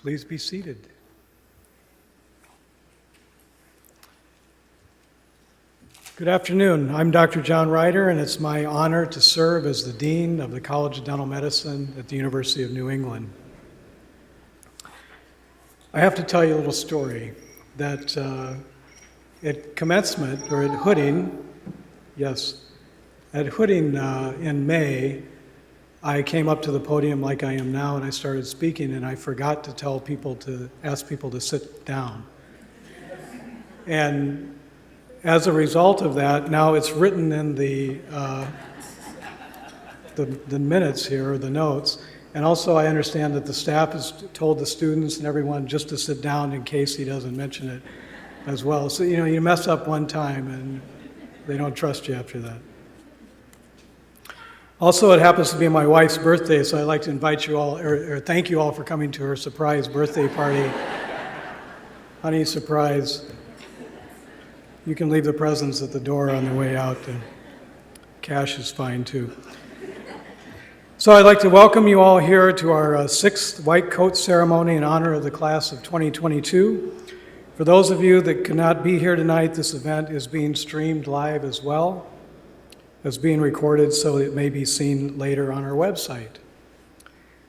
Please be seated. Good afternoon. I'm Dr. John Ryder, and it's my honor to serve as the Dean of the College of Dental Medicine at the University of New England. I have to tell you a little story that at commencement, or at Hooding, in May, I came up to the podium like I am now, and I started speaking, and I forgot to ask people to sit down. And as a result of that, now it's written in the minutes here, or the notes, and also I understand that the staff has told the students and everyone just to sit down in case he doesn't mention it as well. So, you mess up one time, and they don't trust you after that. Also, it happens to be my wife's birthday, so I'd like to invite you all, or thank you all for coming to her surprise birthday party. Honey, surprise. You can leave the presents at the door on the way out, and cash is fine too. So I'd like to welcome you all here to our sixth white coat ceremony in honor of the class of 2022. For those of you that could not be here tonight, this event is being streamed live as well as being recorded so it may be seen later on our website.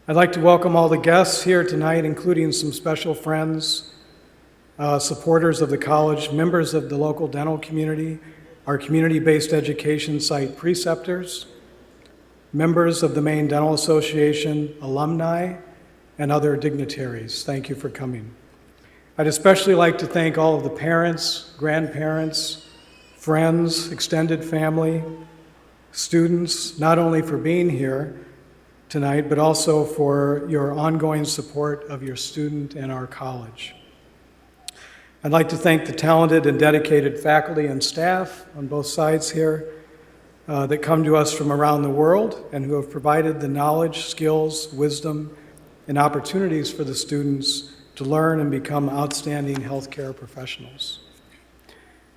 I'd like to welcome all the guests here tonight, including some special friends, supporters of the college, members of the local dental community, our community-based education site preceptors, members of the Maine Dental Association, alumni, and other dignitaries. Thank you for coming. I'd especially like to thank all of the parents, grandparents, friends, extended family, students, not only for being here tonight, but also for your ongoing support of your student and our college. I'd like to thank the talented and dedicated faculty and staff on both sides here that come to us from around the world and who have provided the knowledge, skills, wisdom, and opportunities for the students to learn and become outstanding healthcare professionals.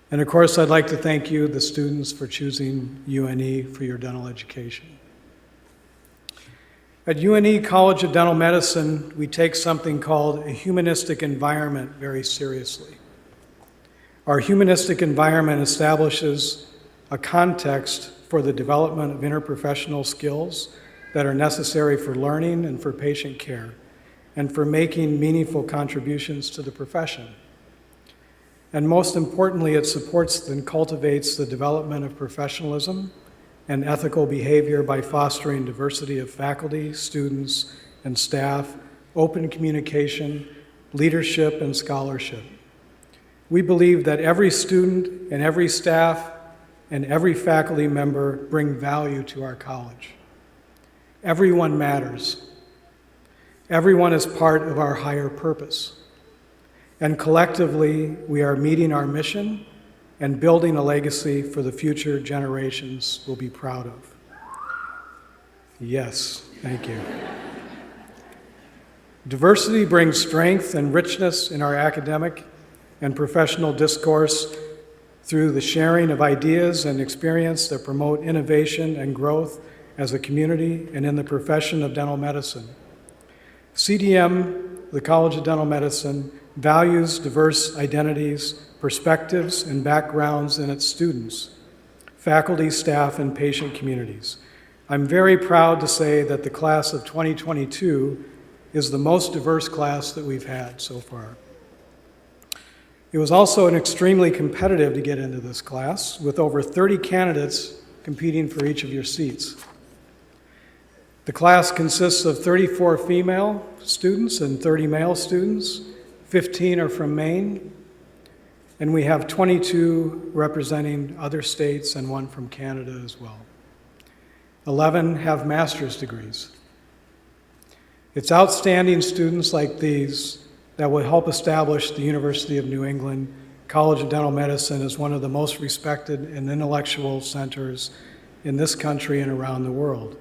And of course, I'd like to thank you, the students, for choosing UNE for your dental education. At UNE College of Dental Medicine, we take something called a humanistic environment very seriously. Our humanistic environment establishes a context for the development of interprofessional skills that are necessary for learning and for patient care, and for making meaningful contributions to the profession. And most importantly, it supports and cultivates the development of professionalism and ethical behavior by fostering diversity of faculty, students, and staff, open communication, leadership, and scholarship. We believe that every student and every staff and every faculty member bring value to our college. Everyone matters. Everyone is part of our higher purpose. And collectively, we are meeting our mission and building a legacy for the future generations we'll be proud of. Yes, thank you. Diversity brings strength and richness in our academic and professional discourse through the sharing of ideas and experience that promote innovation and growth as a community and in the profession of dental medicine. CDM, the College of Dental Medicine, values diverse identities, perspectives, and backgrounds in its students, faculty, staff, and patient communities. I'm very proud to say that the class of 2022 is the most diverse class that we've had so far. It was also extremely competitive to get into this class, with over 30 candidates competing for each of your seats. The class consists of 34 female students and 30 male students. 15 are from Maine, and we have 22 representing other states and one from Canada as well. 11 have master's degrees. It's outstanding students like these that will help establish the University of New England College of Dental Medicine as one of the most respected and intellectual centers in this country and around the world.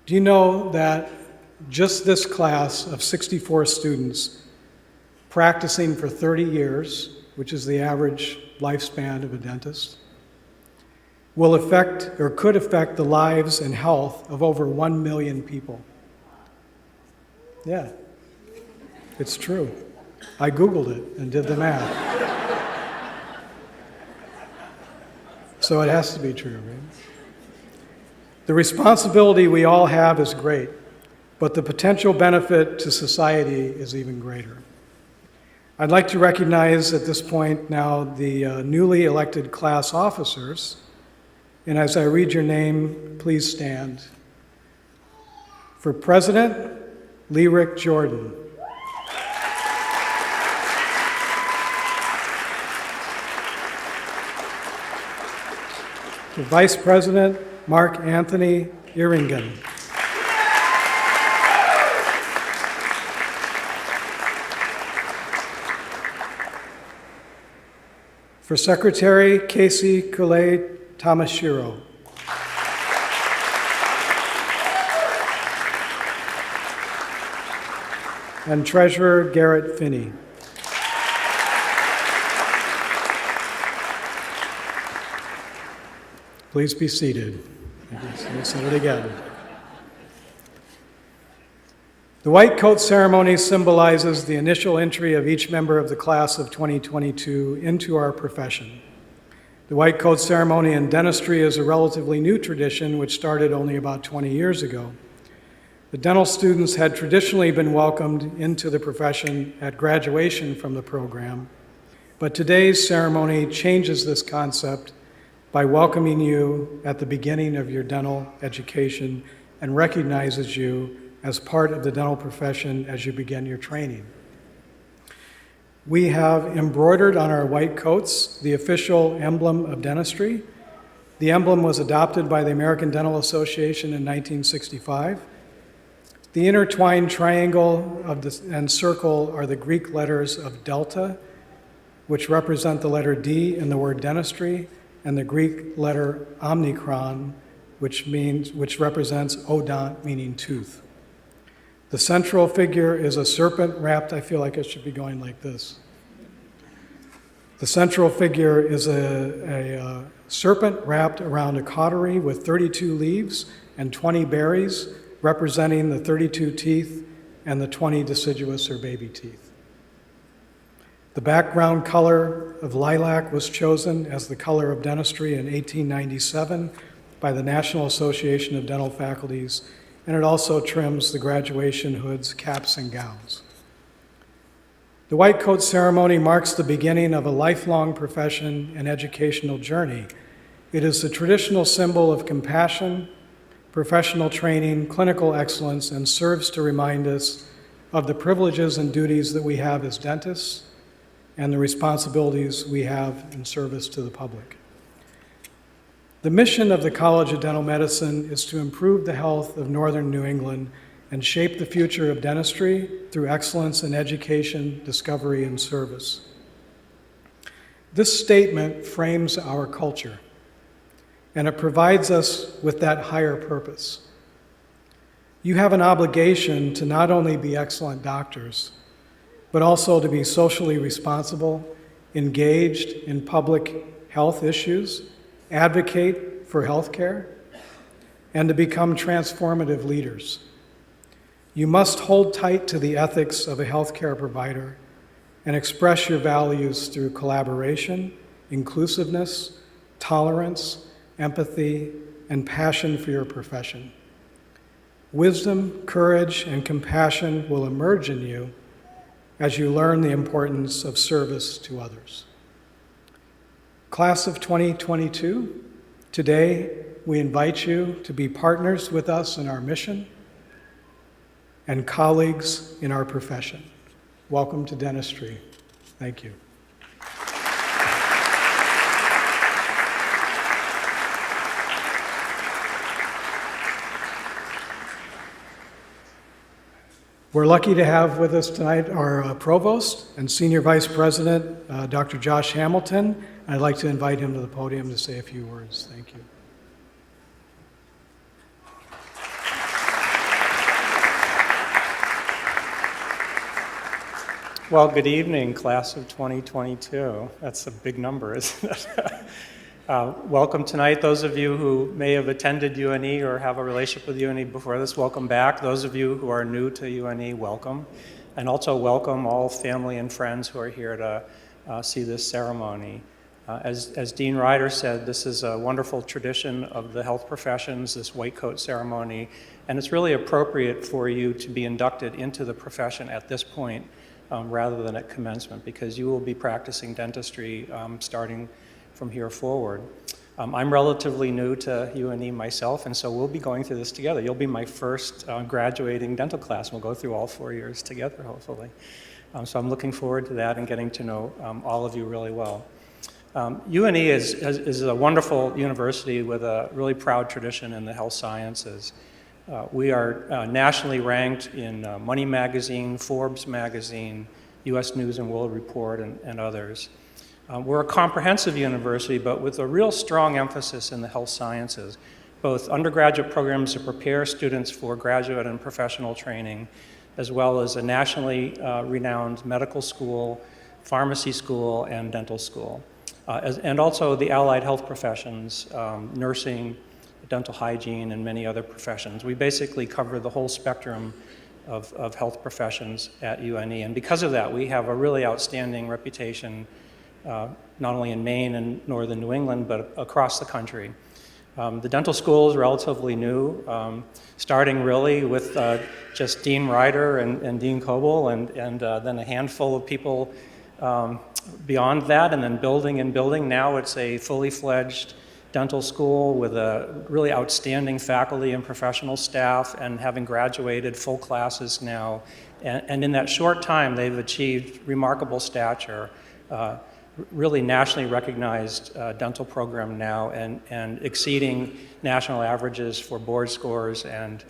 Do you know that just this class of 64 students practicing for 30 years, which is the average lifespan of a dentist, will affect or could affect the lives and health of over 1 million people? Yeah, It's true. I Googled it and did the math. So it has to be true, right? The responsibility we all have is great, but the potential benefit to society is even greater. I'd like to recognize at this point now the newly elected class officers, and as I read your name, please stand. For President, Lyric Jordan. For Vice President, Mark Anthony Eeringen. For Secretary, Casey Kule Tamashiro. And Treasurer, Garrett Finney. Please be seated. Let me say it again. The white coat ceremony symbolizes the initial entry of each member of the class of 2022 into our profession. The white coat ceremony in dentistry is a relatively new tradition which started only about 20 years ago. The dental students had traditionally been welcomed into the profession at graduation from the program, but today's ceremony changes this concept by welcoming you at the beginning of your dental education and recognizes you as part of the dental profession as you begin your training. We have embroidered on our white coats the official emblem of dentistry. The emblem was adopted by the American Dental Association in 1965. The intertwined triangle and circle are the Greek letters of delta, which represent the letter D in the word dentistry, and the Greek letter omicron, which represents odont, meaning tooth. The central figure is a serpent wrapped, I feel like it should be going like this. The central figure is a serpent wrapped around a cautery with 32 leaves and 20 berries, representing the 32 teeth and the 20 deciduous or baby teeth. The background color of lilac was chosen as the color of dentistry in 1897 by the National Association of Dental Faculties, and it also trims the graduation hoods, caps, and gowns. The white coat ceremony marks the beginning of a lifelong profession and educational journey. It is the traditional symbol of compassion, professional training, clinical excellence, and serves to remind us of the privileges and duties that we have as dentists and the responsibilities we have in service to the public. The mission of the College of Dental Medicine is to improve the health of Northern New England and shape the future of dentistry through excellence in education, discovery, and service. This statement frames our culture, and it provides us with that higher purpose. You have an obligation to not only be excellent doctors, but also to be socially responsible, engaged in public health issues, advocate for health care, and to become transformative leaders. You must hold tight to the ethics of a healthcare provider and express your values through collaboration, inclusiveness, tolerance, empathy, and passion for your profession. Wisdom, courage, and compassion will emerge in you as you learn the importance of service to others. Class of 2022, today we invite you to be partners with us in our mission and colleagues in our profession. Welcome to dentistry. Thank you. We're lucky to have with us tonight our Provost and Senior Vice President, Dr. Josh Hamilton. I'd like to invite him to the podium to say a few words. Thank you. Well, good evening, class of 2022. That's a big number, isn't it? Welcome tonight. Those of you who may have attended UNE or have a relationship with UNE before this, welcome back. Those of you who are new to UNE, welcome. and also welcome all family and friends who are here to see this ceremony. As Dean Ryder said, this is a wonderful tradition of the health professions, this white coat ceremony, and it's really appropriate for you to be inducted into the profession at this point rather than at commencement, because you will be practicing dentistry starting from here forward. I'm relatively new to UNE myself, and so we'll be going through this together. You'll be my first graduating dental class, and we'll go through all 4 years together, hopefully. So I'm looking forward to that and getting to know all of you really well. UNE is a wonderful university with a really proud tradition in the health sciences. We are nationally ranked in Money Magazine, Forbes Magazine, U.S. News and World Report, and others. We're a comprehensive university, but with a real strong emphasis in the health sciences, both undergraduate programs to prepare students for graduate and professional training, as well as a nationally renowned medical school, pharmacy school, and dental school. And also the allied health professions, nursing, dental hygiene, and many other professions. We basically cover the whole spectrum of health professions at UNE. And because of that, we have a really outstanding reputation, not only in Maine and northern New England, but across the country. The dental school is relatively new, starting really with just Dean Ryder and Dean Coble, and then a handful of people beyond that, and then building and building. Now it's a fully fledged dental school with a really outstanding faculty and professional staff, and having graduated full classes now. And in that short time, they've achieved remarkable stature, really nationally recognized dental program now, and exceeding national averages for board scores and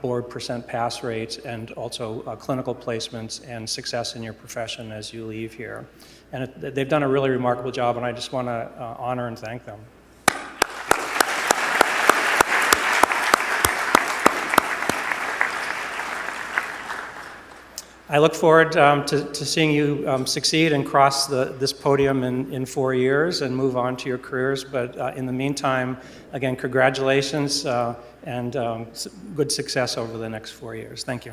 board percent pass rates, and also clinical placements and success in your profession as you leave here. And they've done a really remarkable job, and I just want to honor and thank them. I look forward to seeing you succeed and cross this podium in 4 years and move on to your careers. But in the meantime, again, congratulations and good success over the next 4 years. Thank you.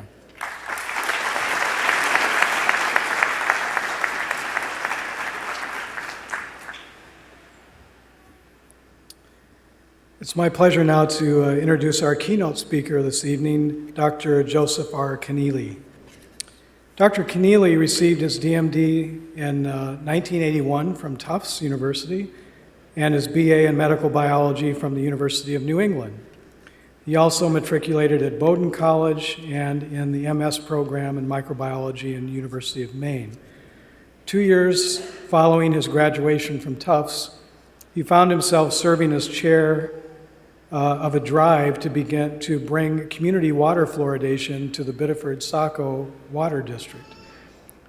It's my pleasure now to introduce our keynote speaker this evening, Dr. Joseph R. Keneally. Dr. Keneally received his DMD in 1981 from Tufts University and his BA in medical biology from the University of New England. He also matriculated at Bowdoin College and in the MS program in microbiology in the University of Maine. 2 years following his graduation from Tufts, he found himself serving as chair of a drive to begin to bring community water fluoridation to the Biddeford-Saco Water District.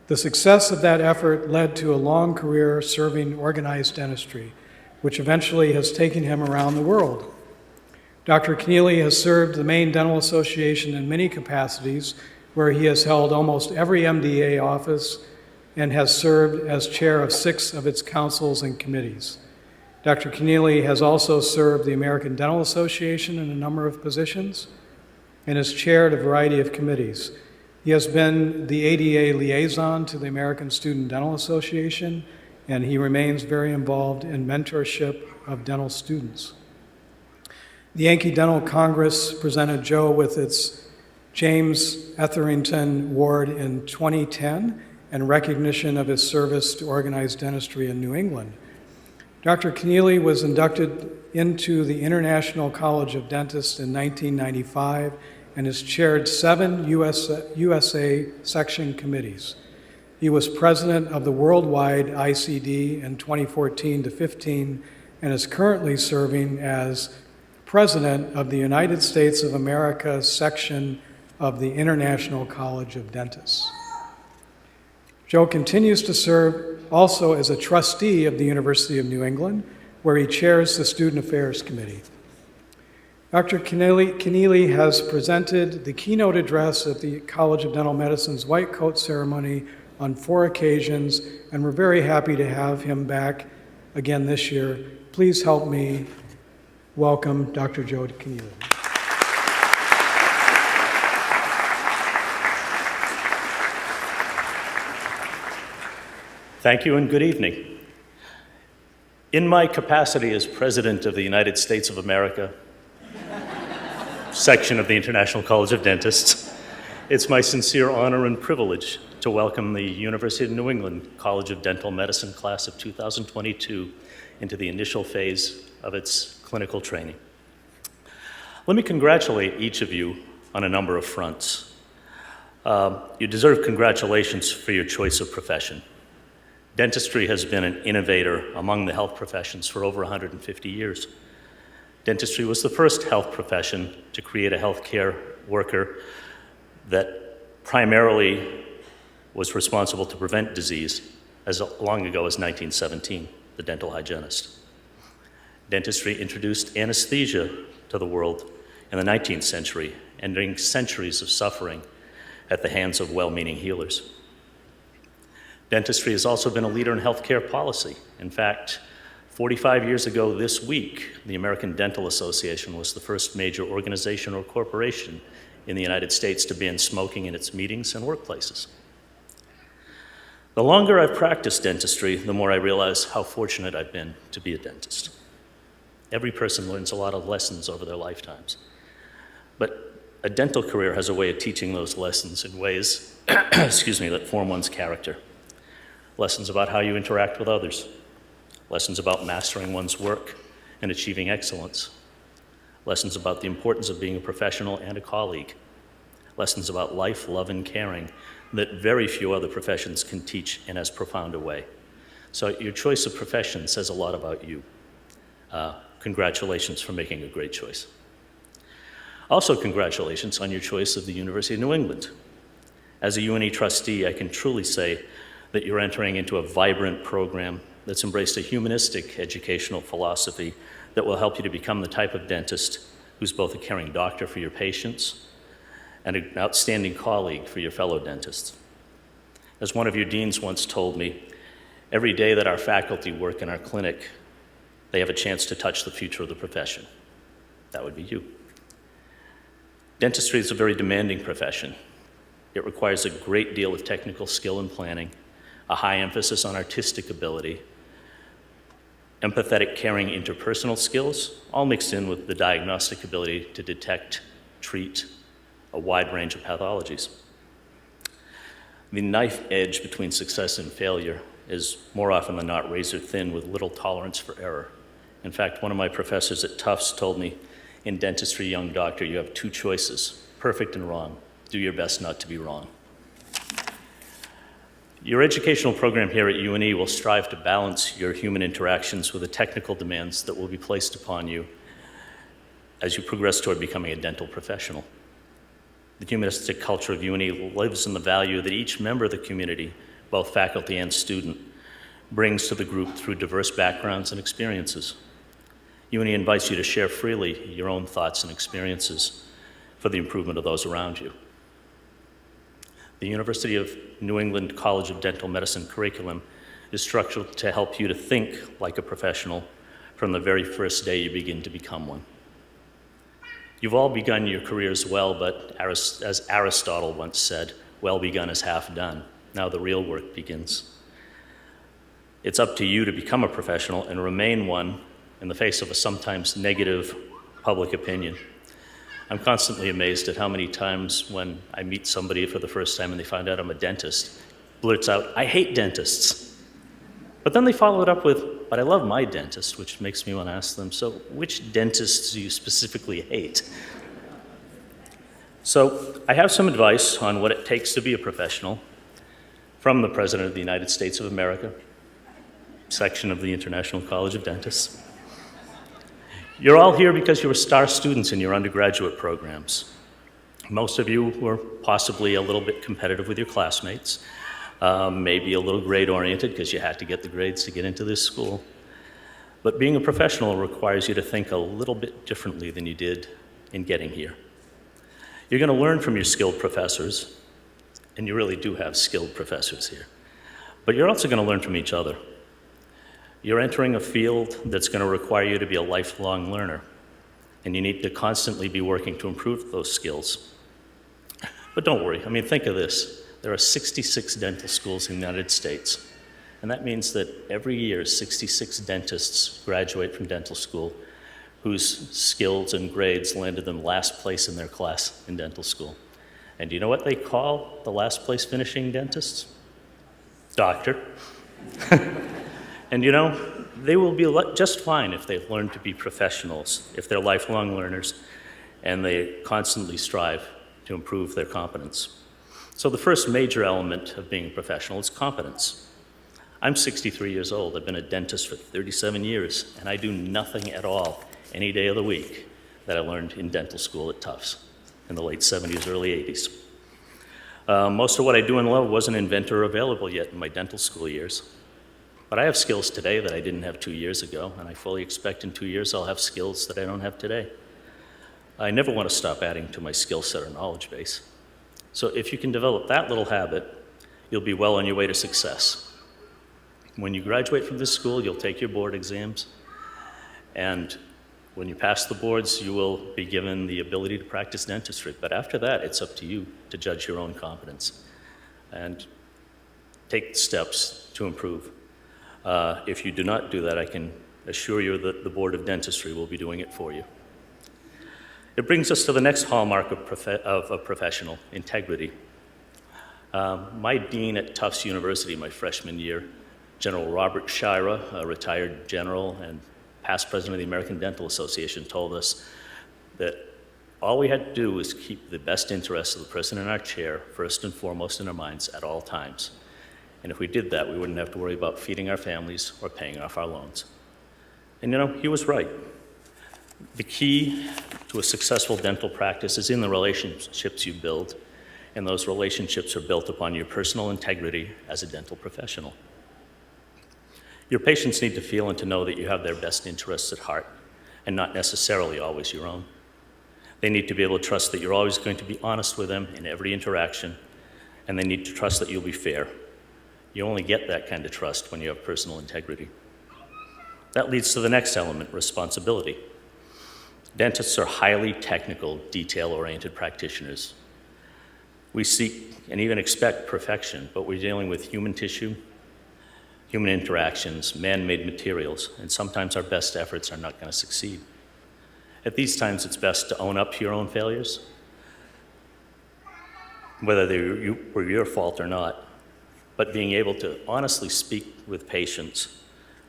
The success of that effort led to a long career serving organized dentistry, which eventually has taken him around the world. Dr. Keneally has served the Maine Dental Association in many capacities, where he has held almost every MDA office and has served as chair of 6 of its councils and committees. Dr. Keneally has also served the American Dental Association in a number of positions and has chaired a variety of committees. He has been the ADA liaison to the American Student Dental Association, and he remains very involved in mentorship of dental students. The Yankee Dental Congress presented Joe with its James Etherington Award in 2010 in recognition of his service to organized dentistry in New England. Dr. Keneally was inducted into the International College of Dentists in 1995 and has chaired 7 USA section committees. He was president of the worldwide ICD in 2014 to 15 and is currently serving as president of the United States of America section of the International College of Dentists. Joe continues to serve also as a trustee of the University of New England, where he chairs the Student Affairs Committee. Dr. Keneally has presented the keynote address at the College of Dental Medicine's White Coat ceremony on 4 occasions, and we're very happy to have him back again this year. Please help me welcome Dr. Joe Keneally. Thank you and good evening. In my capacity as President of the United States of America, section of the International College of Dentists, it's my sincere honor and privilege to welcome the University of New England College of Dental Medicine class of 2022 into the initial phase of its clinical training. Let me congratulate each of you on a number of fronts. You deserve congratulations for your choice of profession. Dentistry has been an innovator among the health professions for over 150 years. Dentistry was the first health profession to create a healthcare worker that primarily was responsible to prevent disease as long ago as 1917, the dental hygienist. Dentistry introduced anesthesia to the world in the 19th century, ending centuries of suffering at the hands of well-meaning healers. Dentistry has also been a leader in healthcare policy. In fact, 45 years ago this week, the American Dental Association was the first major organization or corporation in the United States to ban smoking in its meetings and workplaces. The longer I've practiced dentistry, the more I realize how fortunate I've been to be a dentist. Every person learns a lot of lessons over their lifetimes. But a dental career has a way of teaching those lessons in ways that form one's character. Lessons about how you interact with others, lessons about mastering one's work and achieving excellence, lessons about the importance of being a professional and a colleague, lessons about life, love, and caring that very few other professions can teach in as profound a way. So your choice of profession says a lot about you. Congratulations for making a great choice. Also, congratulations on your choice of the University of New England. As a UNE trustee, I can truly say that you're entering into a vibrant program that's embraced a humanistic educational philosophy that will help you to become the type of dentist who's both a caring doctor for your patients and an outstanding colleague for your fellow dentists. As one of your deans once told me, every day that our faculty work in our clinic, they have a chance to touch the future of the profession. That would be you. Dentistry is a very demanding profession. It requires a great deal of technical skill and planning, a high emphasis on artistic ability, empathetic, caring interpersonal skills, all mixed in with the diagnostic ability to detect, treat a wide range of pathologies. The knife edge between success and failure is more often than not razor thin with little tolerance for error. In fact, one of my professors at Tufts told me, in dentistry, young doctor, you have two choices, perfect and wrong. Do your best not to be wrong. Your educational program here at UNE will strive to balance your human interactions with the technical demands that will be placed upon you as you progress toward becoming a dental professional. The humanistic culture of UNE lives in the value that each member of the community, both faculty and student, brings to the group through diverse backgrounds and experiences. UNE invites you to share freely your own thoughts and experiences for the improvement of those around you. The University of New England College of Dental Medicine curriculum is structured to help you to think like a professional from the very first day you begin to become one. You've all begun your careers well, but as Aristotle once said, well begun is half done. Now the real work begins. It's up to you to become a professional and remain one in the face of a sometimes negative public opinion. I'm constantly amazed at how many times when I meet somebody for the first time and they find out I'm a dentist, blurts out, I hate dentists. But then they follow it up with, but I love my dentist, which makes me want to ask them, so which dentists do you specifically hate? So I have some advice on what it takes to be a professional from the President of the United States of America, section of the International College of Dentists. You're all here because you were star students in your undergraduate programs. Most of you were possibly a little bit competitive with your classmates, maybe a little grade-oriented because you had to get the grades to get into this school. But being a professional requires you to think a little bit differently than you did in getting here. You're going to learn from your skilled professors, and you really do have skilled professors here. But you're also going to learn from each other. You're entering a field that's going to require you to be a lifelong learner, and you need to constantly be working to improve those skills. But don't worry, think of this. There are 66 dental schools in the United States. And that means that every year, 66 dentists graduate from dental school whose skills and grades landed them last place in their class in dental school. And do you know what they call the last place finishing dentists? Doctor. And you know, they will be just fine if they've learned to be professionals, if they're lifelong learners, and they constantly strive to improve their competence. So the first major element of being a professional is competence. I'm 63 years old. I've been a dentist for 37 years, and I do nothing at all any day of the week that I learned in dental school at Tufts in the late 70s, early 80s. Most of what I do in law wasn't invented or available yet in my dental school years. But I have skills today that I didn't have 2 years ago, and I fully expect in 2 years I'll have skills that I don't have today. I never want to stop adding to my skill set or knowledge base. So if you can develop that little habit, you'll be well on your way to success. When you graduate from this school, you'll take your board exams, and when you pass the boards, you will be given the ability to practice dentistry. But after that, it's up to you to judge your own competence and take steps to improve. If you do not do that, I can assure you that the Board of Dentistry will be doing it for you. It brings us to the next hallmark of a professional, integrity. My dean at Tufts University my freshman year, General Robert Shira, a retired general and past president of the American Dental Association, told us that all we had to do was keep the best interests of the person in our chair first and foremost in our minds at all times. And if we did that, we wouldn't have to worry about feeding our families or paying off our loans. And you know, he was right. The key to a successful dental practice is in the relationships you build, and those relationships are built upon your personal integrity as a dental professional. Your patients need to feel and to know that you have their best interests at heart, and not necessarily always your own. They need to be able to trust that you're always going to be honest with them in every interaction, and they need to trust that you'll be fair. You only get that kind of trust when you have personal integrity. That leads to the next element, responsibility. Dentists are highly technical, detail-oriented practitioners. We seek and even expect perfection, but we're dealing with human tissue, human interactions, man-made materials, and sometimes our best efforts are not going to succeed. At these times, it's best to own up to your own failures, whether they were your fault or not, but being able to honestly speak with patients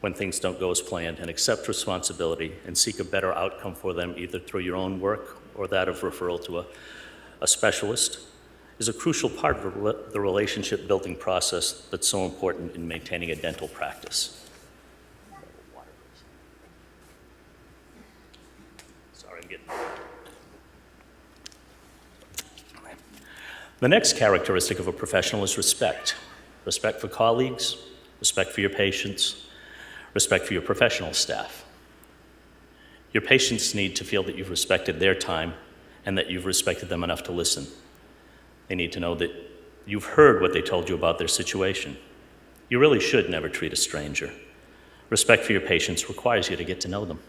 when things don't go as planned and accept responsibility and seek a better outcome for them either through your own work or that of referral to a specialist is a crucial part of the relationship building process that's so important in maintaining a dental practice. Sorry, I'm getting... The next characteristic of a professional is respect. Respect for colleagues, respect for your patients, respect for your professional staff. Your patients need to feel that you've respected their time and that you've respected them enough to listen. They need to know that you've heard what they told you about their situation. You really should never treat a stranger. Respect for your patients requires you to get to know them.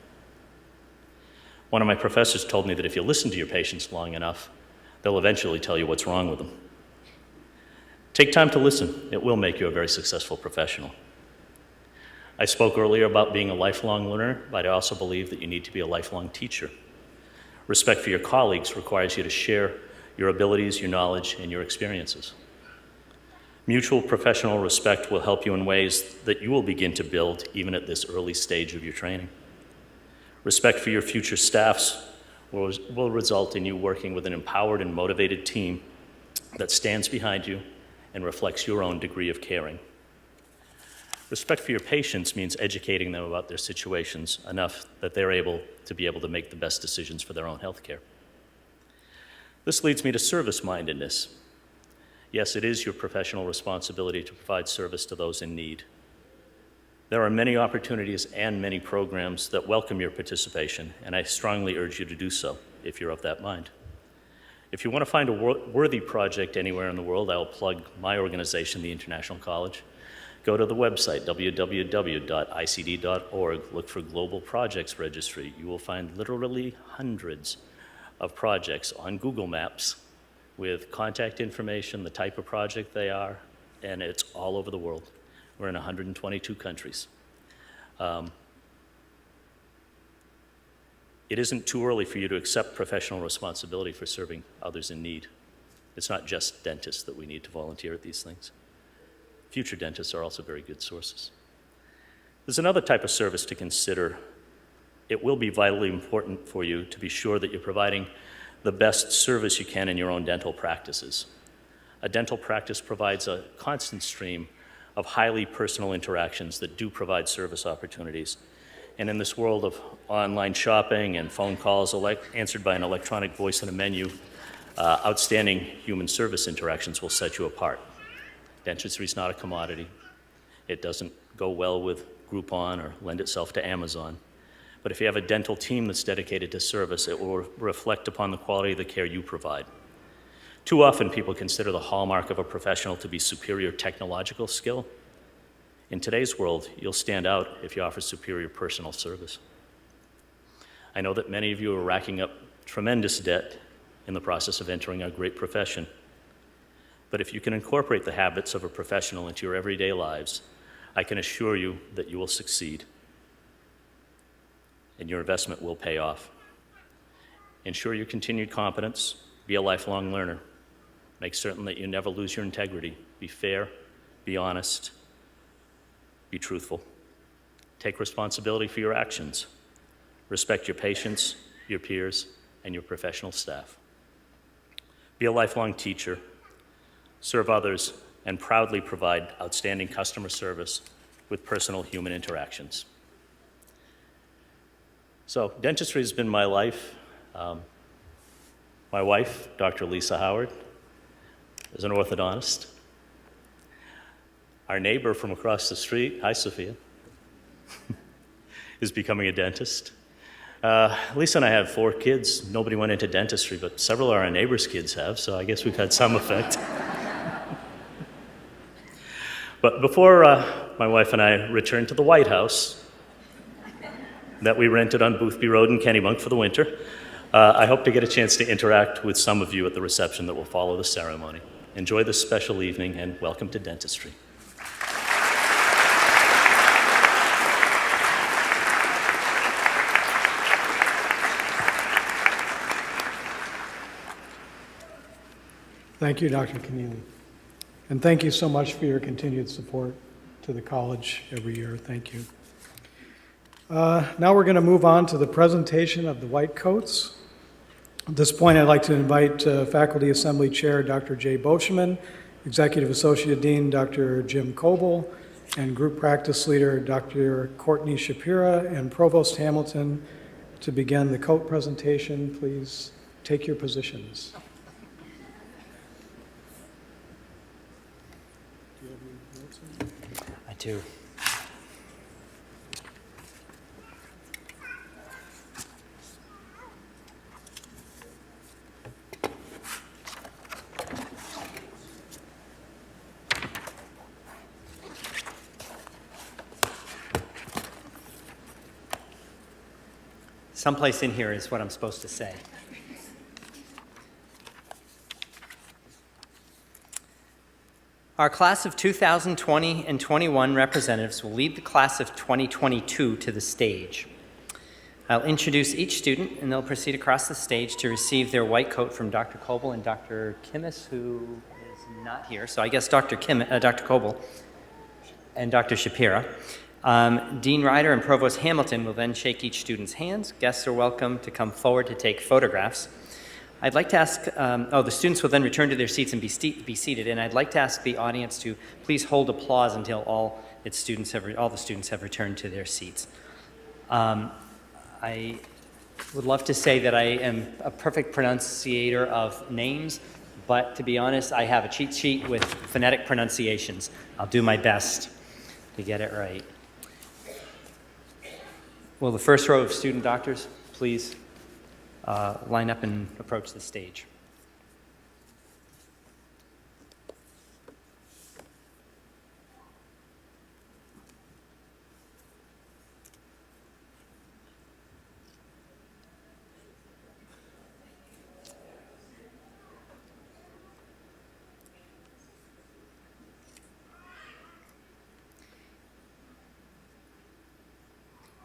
One of my professors told me that if you listen to your patients long enough, they'll eventually tell you what's wrong with them. Take time to listen. It will make you a very successful professional. I spoke earlier about being a lifelong learner, but I also believe that you need to be a lifelong teacher. Respect for your colleagues requires you to share your abilities, your knowledge, and your experiences. Mutual professional respect will help you in ways that you will begin to build even at this early stage of your training. Respect for your future staffs will result in you working with an empowered and motivated team that stands behind you and reflects your own degree of caring. Respect for your patients means educating them about their situations enough that they're able to make the best decisions for their own health care. This leads me to service-mindedness. Yes, it is your professional responsibility to provide service to those in need. There are many opportunities and many programs that welcome your participation, and I strongly urge you to do so if you're of that mind. If you want to find a worthy project anywhere in the world, I'll plug my organization, the International College. Go to the website, www.icd.org, look for Global Projects Registry. You will find literally hundreds of projects on Google Maps with contact information, the type of project they are, and it's all over the world. We're in 122 countries. It isn't too early for you to accept professional responsibility for serving others in need. It's not just dentists that we need to volunteer at these things. Future dentists are also very good sources. There's another type of service to consider. It will be vitally important for you to be sure that you're providing the best service you can in your own dental practices. A dental practice provides a constant stream of highly personal interactions that do provide service opportunities. And in this world of online shopping and phone calls answered by an electronic voice and a menu, outstanding human service interactions will set you apart. Dentistry is not a commodity. It doesn't go well with Groupon or lend itself to Amazon. But if you have a dental team that's dedicated to service, it will reflect upon the quality of the care you provide. Too often, people consider the hallmark of a professional to be superior technological skill. In today's world, you'll stand out if you offer superior personal service. I know that many of you are racking up tremendous debt in the process of entering our great profession. But if you can incorporate the habits of a professional into your everyday lives, I can assure you that you will succeed and your investment will pay off. Ensure your continued competence. Be a lifelong learner. Make certain that you never lose your integrity. Be fair, be honest, be truthful. Take responsibility for your actions. Respect your patients, your peers, and your professional staff. Be a lifelong teacher. Serve others, and proudly provide outstanding customer service with personal human interactions. So, dentistry has been my life. My wife, Dr. Lisa Howard, is an orthodontist. Our neighbor from across the street, hi Sophia, is becoming a dentist. Lisa and I have 4 kids. Nobody went into dentistry, but several of our neighbors' kids have, so I guess we've had some effect. But before my wife and I returned to the White House that we rented on Boothby Road in Kennebunk for the winter, I hope to get a chance to interact with some of you at the reception that will follow the ceremony. Enjoy this special evening, and welcome to dentistry. Thank you, Dr. Keneally. And thank you so much for your continued support to the college every year. Thank you. Now we're going to move on to the presentation of the white coats. At this point, I'd like to invite Faculty Assembly Chair Dr. Jay Boschman, Executive Associate Dean Dr. Jim Coble, and Group Practice Leader Dr. Courtney Shapira and Provost Hamilton to begin the coat presentation. Please take your positions. I do. Someplace in here is what I'm supposed to say. Our class of 2020 and 21 representatives will lead the class of 2022 to the stage. I'll introduce each student, and they'll proceed across the stage to receive their white coat from Dr. Coble and Dr. Kimmis, who is not here. So I guess Dr. Coble and Dr. Shapira. Dean Ryder and Provost Hamilton will then shake each student's hands. Guests are welcome to come forward to take photographs. I'd like to ask, the students will then return to their seats and be seated, and I'd like to ask the audience to please hold applause until all the students have returned to their seats. I would love to say that I am a perfect pronunciator of names, but to be honest, I have a cheat sheet with phonetic pronunciations. I'll do my best to get it right. Will the first row of student doctors please line up and approach the stage?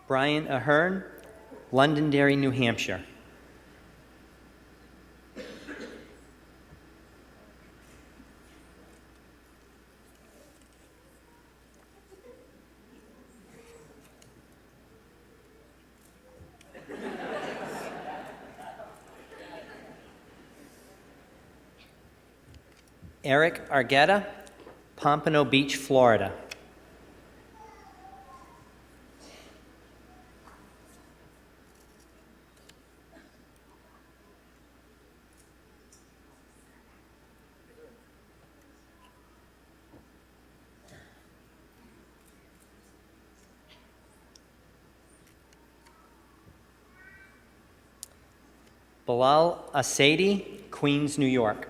Brian Ahern, Londonderry, New Hampshire. Eric Argueta, Pompano Beach, Florida. Bilal Asadi, Queens, New York.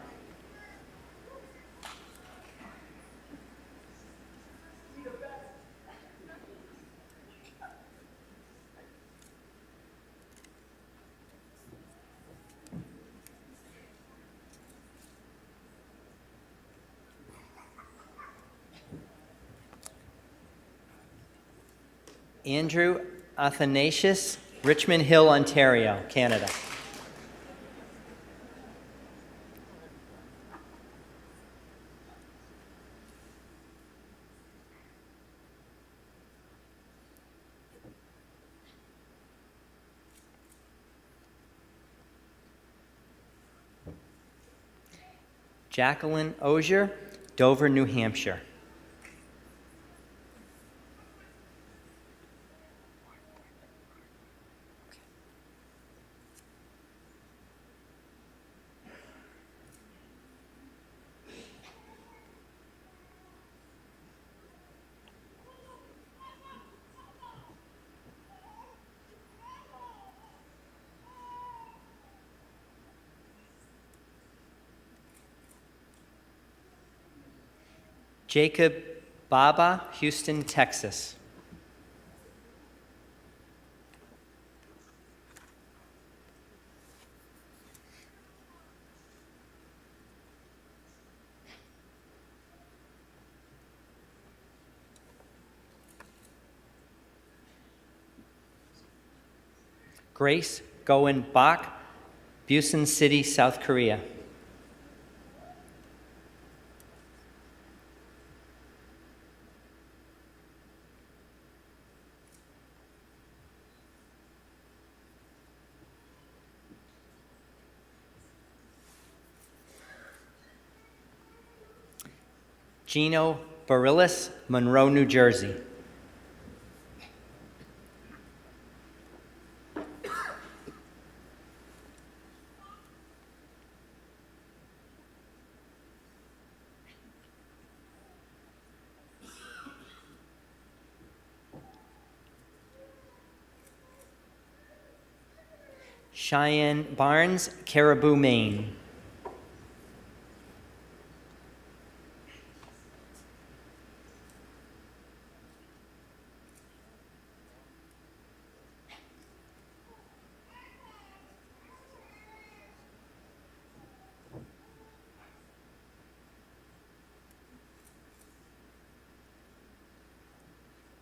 Andrew Athanasius, Richmond Hill, Ontario, Canada. Jacqueline Ogier, Dover, New Hampshire. Jacob Baba, Houston, Texas. Grace Goen Bach, Busan City, South Korea. Gino Barillas, Monroe, New Jersey. Cheyenne Barnes, Caribou, Maine.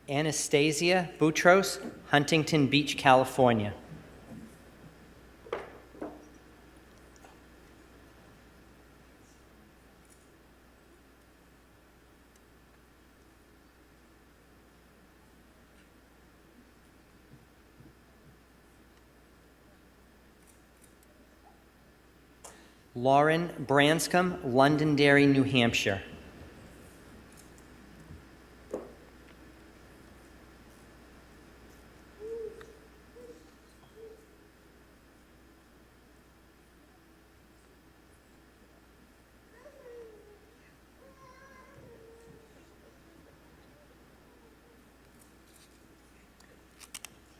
Anastasia Boutros, Huntington Beach, California. Lauren Branscombe, Londonderry, New Hampshire.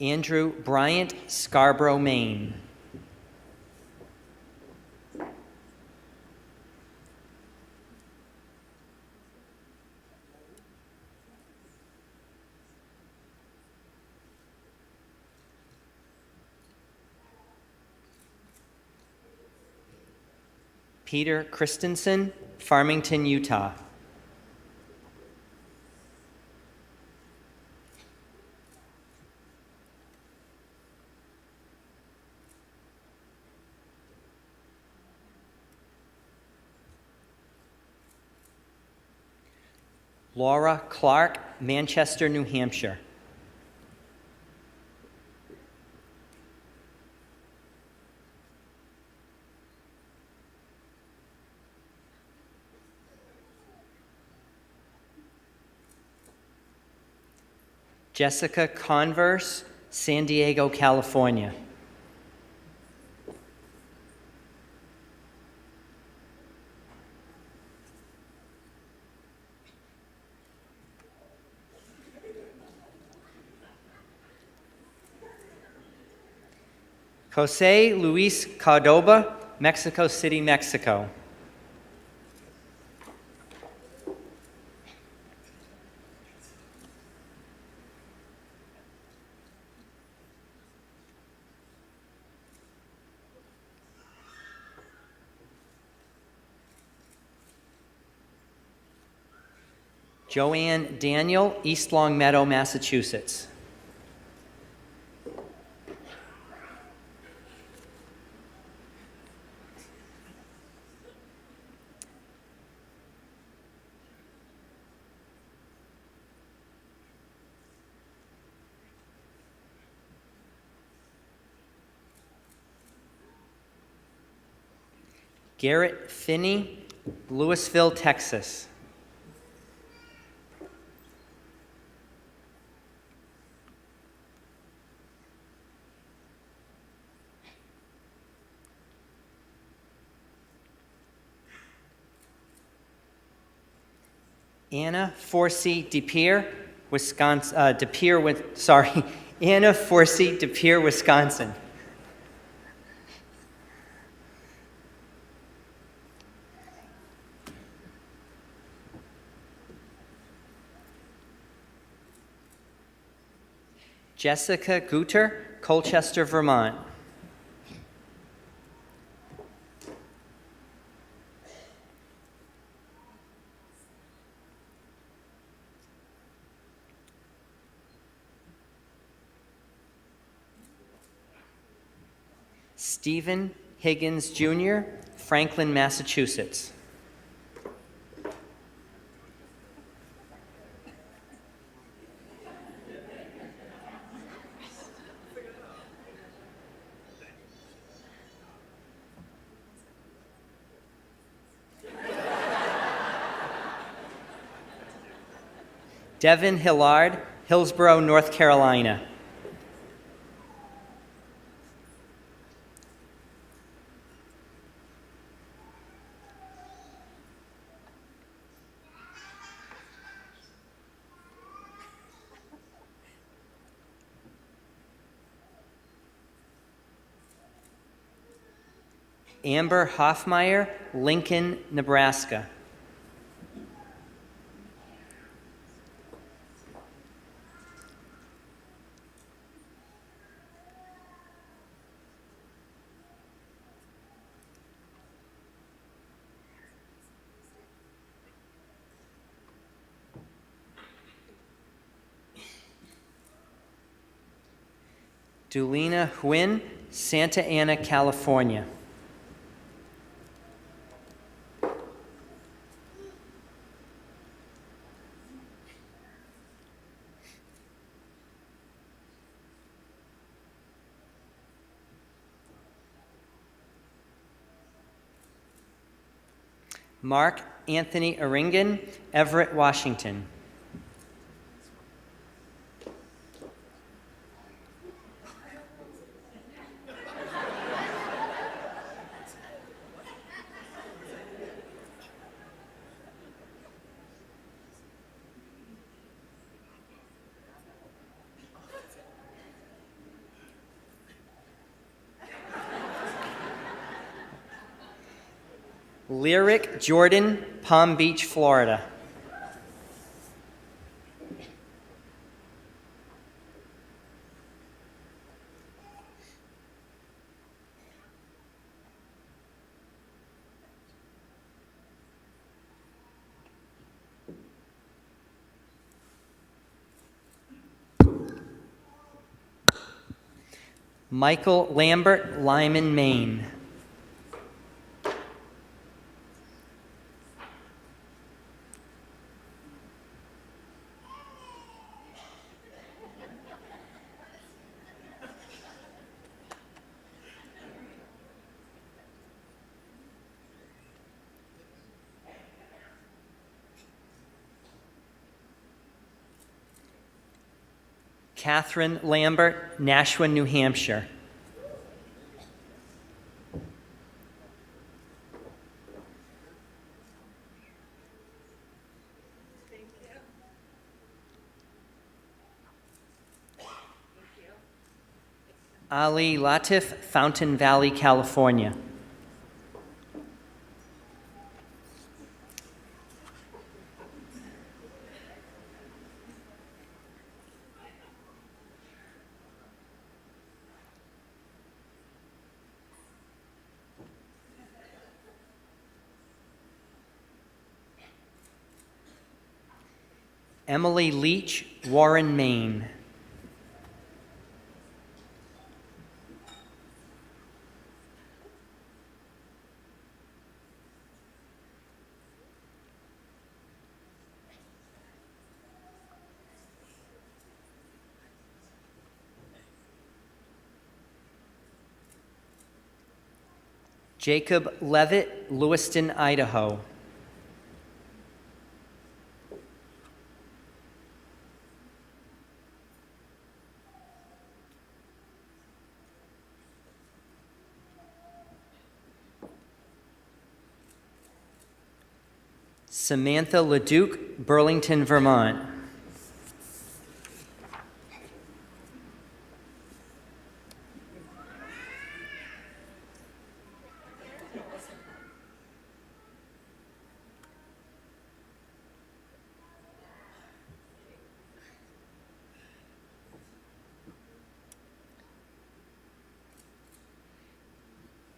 Andrew Bryant, Scarborough, Maine. Peter Christensen, Farmington, Utah. Laura Clark, Manchester, New Hampshire. Jessica Converse, San Diego, California. Jose Luis Cordoba, Mexico City, Mexico. Joanne Daniel, East Long Meadow, Massachusetts. Garrett Finney, Louisville, Texas. Anna Forsey DePere, Wisconsin. Anna Forsey DePere, Wisconsin. Jessica Guter, Colchester, Vermont. Stephen Higgins Jr., Franklin, Massachusetts. Devin Hillard, Hillsborough, North Carolina. Amber Hoffmeyer, Lincoln, Nebraska. Dulina Huyn, Santa Ana, California. Mark Anthony Aringen, Everett, Washington. Lyric Jordan, Palm Beach, Florida. Michael Lambert, Lyman, Maine. Catherine Lambert, Nashua, New Hampshire. Ali Latif, Fountain Valley, California. Emily Leach, Warren, Maine. Jacob Levitt, Lewiston, Idaho. Samantha LeDuc, Burlington, Vermont.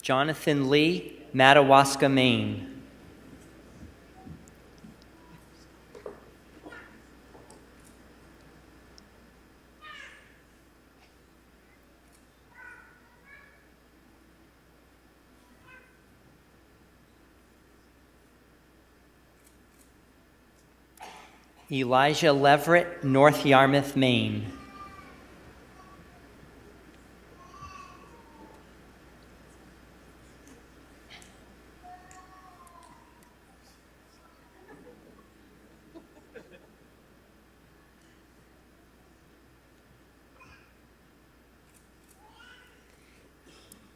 Jonathan Lee, Madawaska, Maine. Elijah Leverett, North Yarmouth, Maine.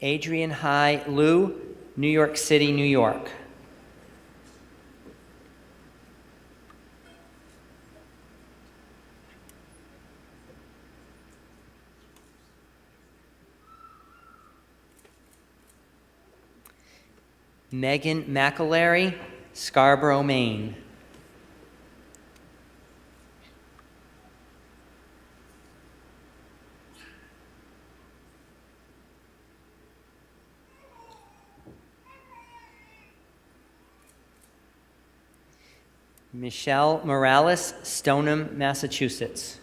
Adrian Hai Liu, New York City, New York. Megan McAlery, Scarborough, Maine. Michelle Morales, Stoneham, Massachusetts.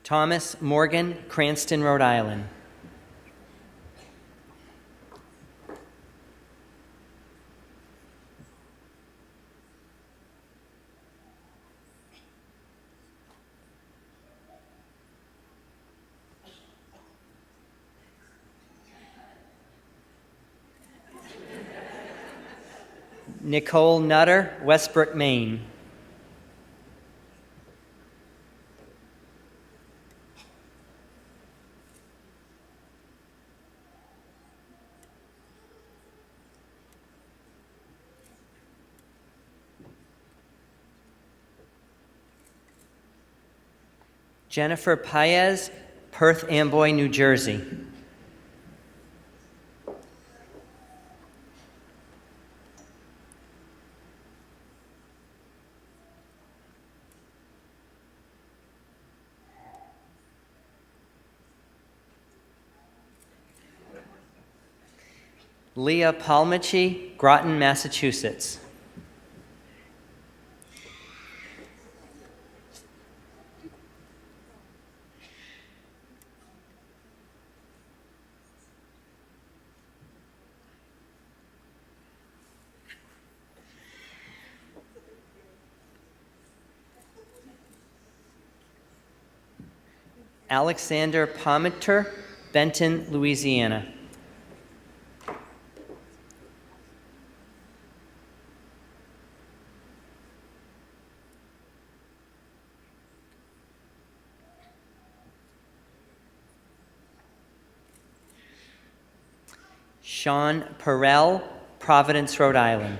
Thomas Morgan, Cranston, Rhode Island. Nicole Nutter, Westbrook, Maine. Jennifer Paez, Perth Amboy, New Jersey. Leah Palmachi, Groton, Massachusetts. Alexander Palmiter, Benton, Louisiana. Sean Perrell, Providence, Rhode Island.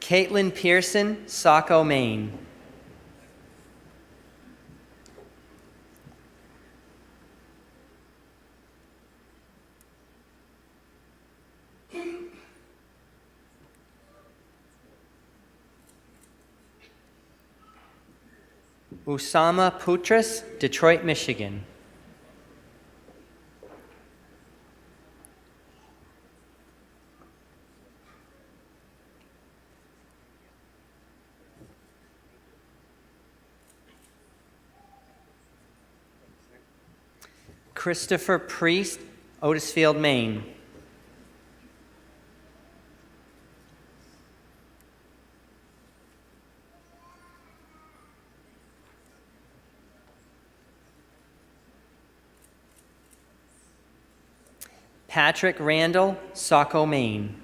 Caitlin Pearson, Saco, Maine. Usama Putras, Detroit, Michigan. Christopher Priest, Otisfield, Maine. Patrick Randall, Saco, Maine.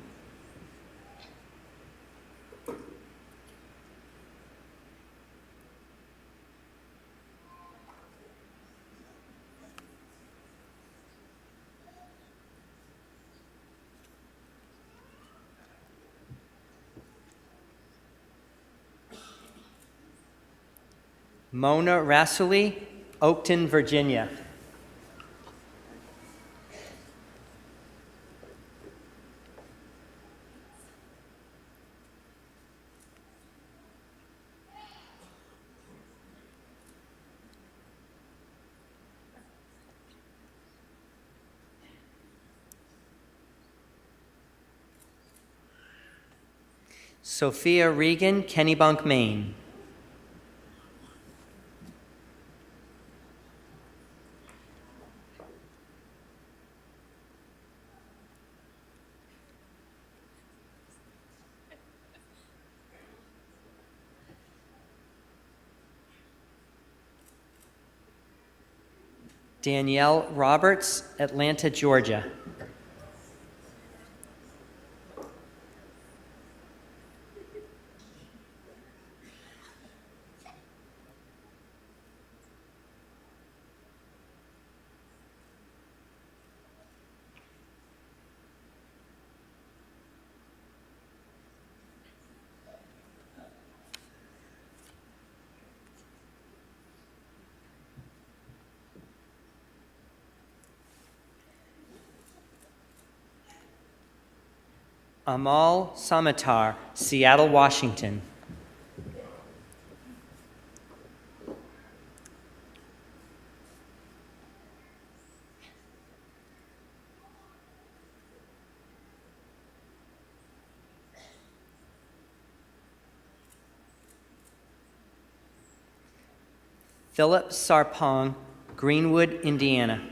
Mona Rasuli, Oakton, Virginia. Sophia Regan, Kennebunk, Maine. Danielle Roberts, Atlanta, Georgia. Amal Samatar, Seattle, Washington. Philip Sarpong, Greenwood, Indiana.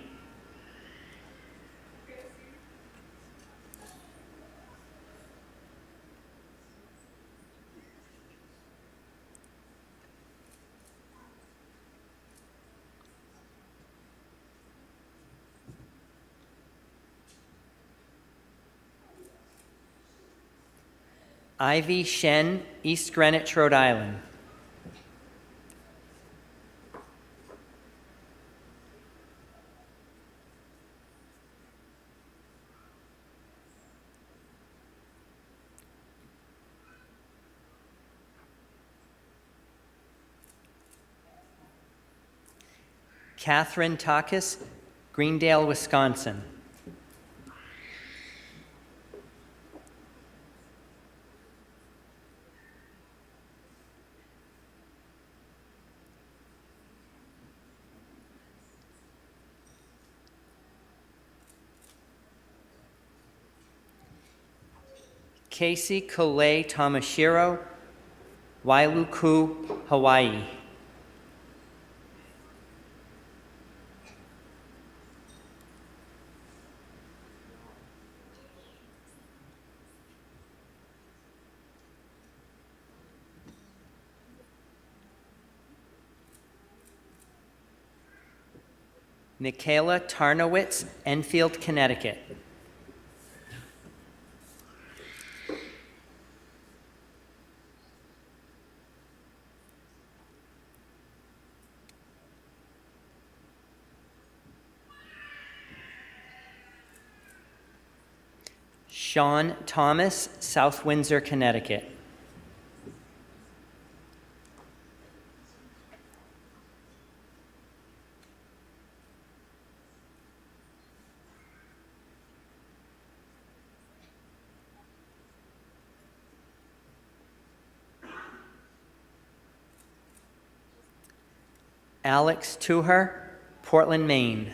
Ivy Shen, East Greenwich, Rhode Island. Catherine Takis, Greendale, Wisconsin. Casey Kolei Tamashiro, Wailuku, Hawaii. Michaela Tarnowitz, Enfield, Connecticut. Sean Thomas, South Windsor, Connecticut. Alex Tuher, Portland, Maine.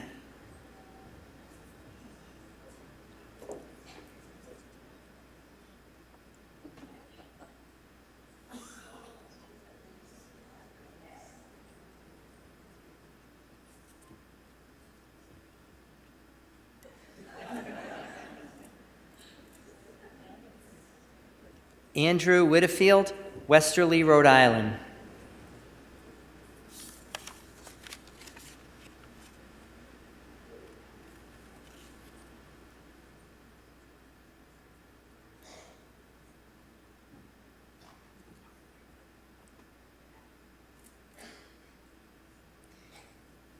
Andrew Whitfield, Westerly, Rhode Island.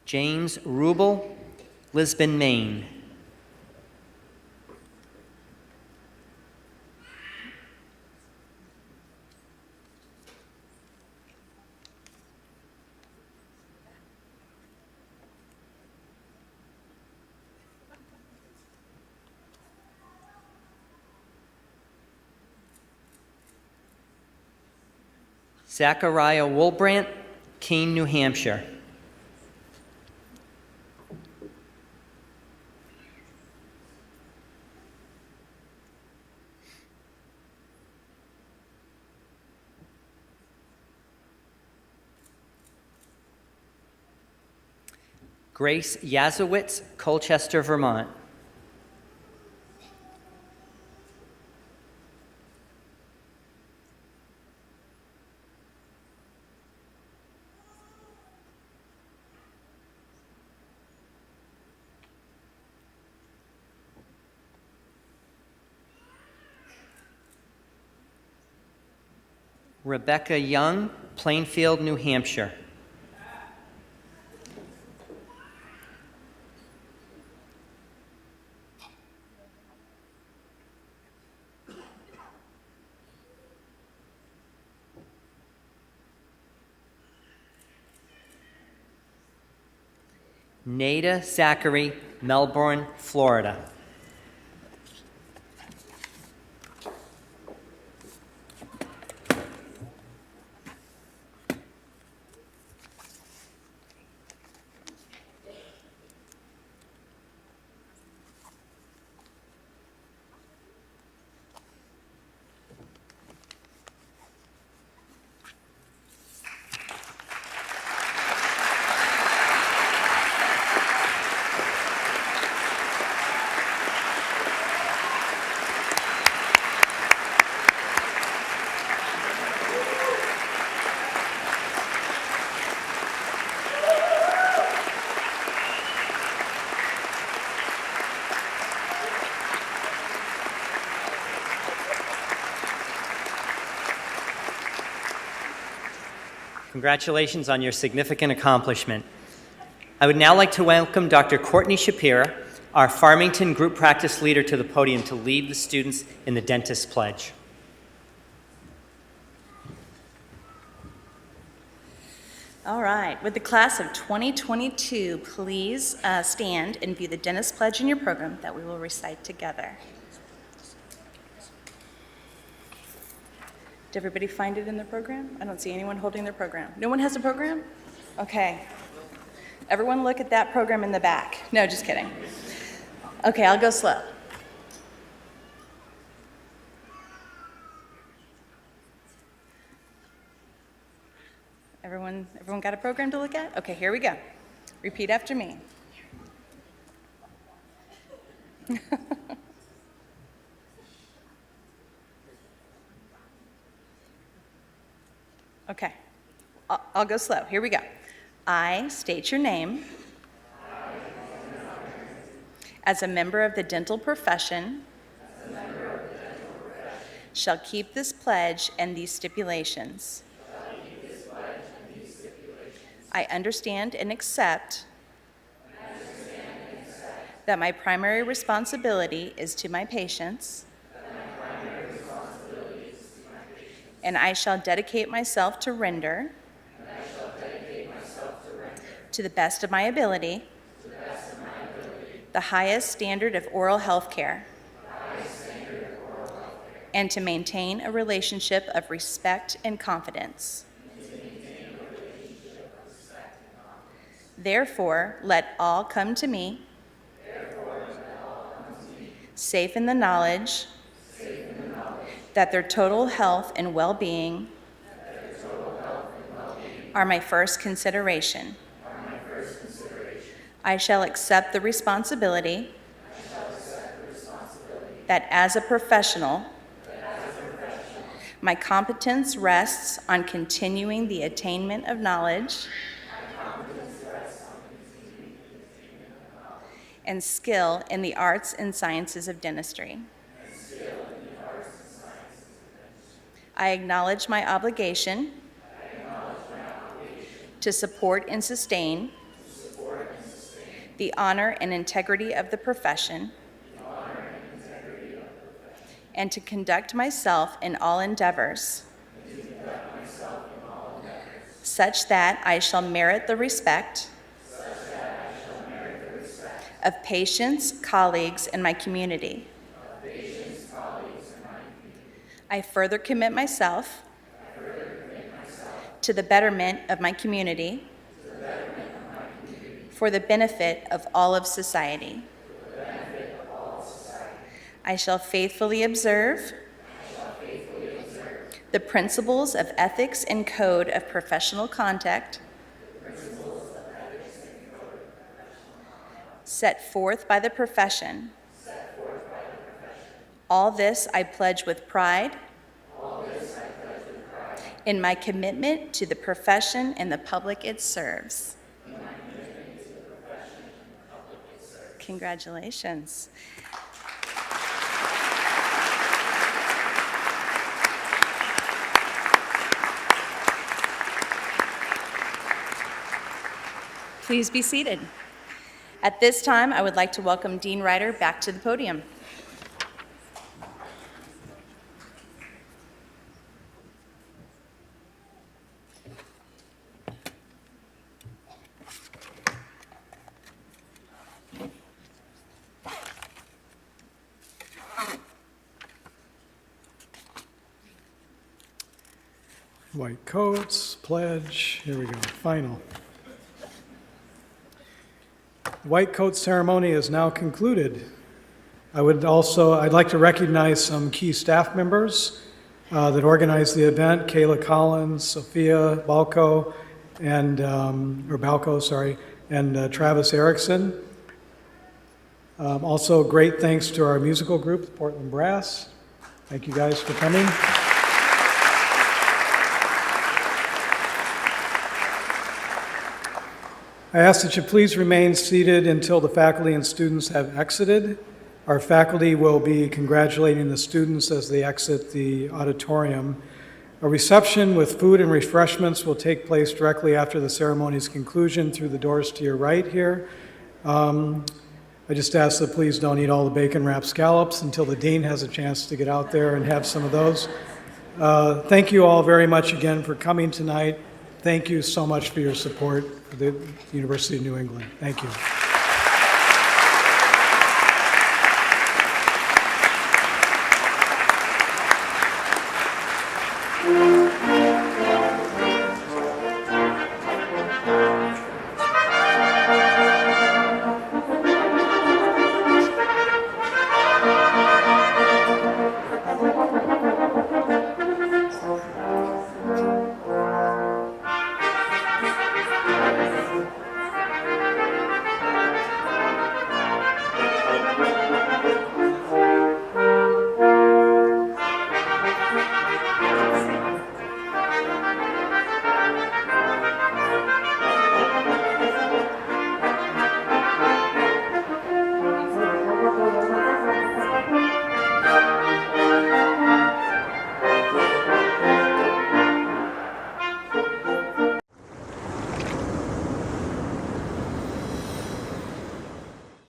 James Rubel, Lisbon, Maine. Zachariah Woolbrandt, Keene, New Hampshire. Grace Yazowitz, Colchester, Vermont. Rebecca Young, Plainfield, New Hampshire. Nada Zachary, Melbourne, Florida. Congratulations on your significant accomplishment. I would now like to welcome Dr. Courtney Shapira, our Farmington Group Practice Leader, to the podium to lead the students in the Dentist's Pledge. All right, would the class of 2022 please stand and view the Dentist's Pledge in your program that we will recite together. Did everybody find it in their program? I don't see anyone holding their program. No one has a program? Okay. Everyone look at that program in the back. No, just kidding. Okay, I'll go slow. Everyone got a program to look at? Okay, here we go. Repeat after me. Okay, I'll go slow. Here we go. I state your name. As a member of the dental profession, shall keep this pledge and these stipulations. I understand and accept that my primary responsibility is to my patients, and I shall dedicate myself to render, to the best of my ability, the highest standard of oral health care, and to maintain a relationship of respect and confidence. Therefore, let all come to me, safe in the knowledge that their total health and well-being are my first consideration. I shall accept the responsibility that as a professional, my competence rests on continuing the attainment of knowledge and skill in the arts and sciences of dentistry. I acknowledge my obligation to support and sustain the honor and integrity of the profession and to conduct myself in all endeavors such that I shall merit the respect of patients, colleagues, and my community. I further commit myself to the betterment of my community for the benefit of all of society. I shall faithfully observe the principles of ethics and code of professional conduct set forth by the profession. All this I pledge with pride in my commitment to the profession and the public it serves. Congratulations. Please be seated. At this time, I would like to welcome Dean Ryder back to the podium. White coats, pledge, here we go, final. The white coat ceremony is now concluded. I'd like to recognize some key staff members that organized the event: Kayla Collins, Sophia Balco, and Travis Erickson. Also, great thanks to our musical group, the Portland Brass. Thank you guys for coming. I ask that you please remain seated until the faculty and students have exited. Our faculty will be congratulating the students as they exit the auditorium. A reception with food and refreshments will take place directly after the ceremony's conclusion through the doors to your right here. I just ask that please don't eat all the bacon-wrapped scallops until the dean has a chance to get out there and have some of those. Thank you all very much again for coming tonight. Thank you so much for your support for the University of New England. Thank you.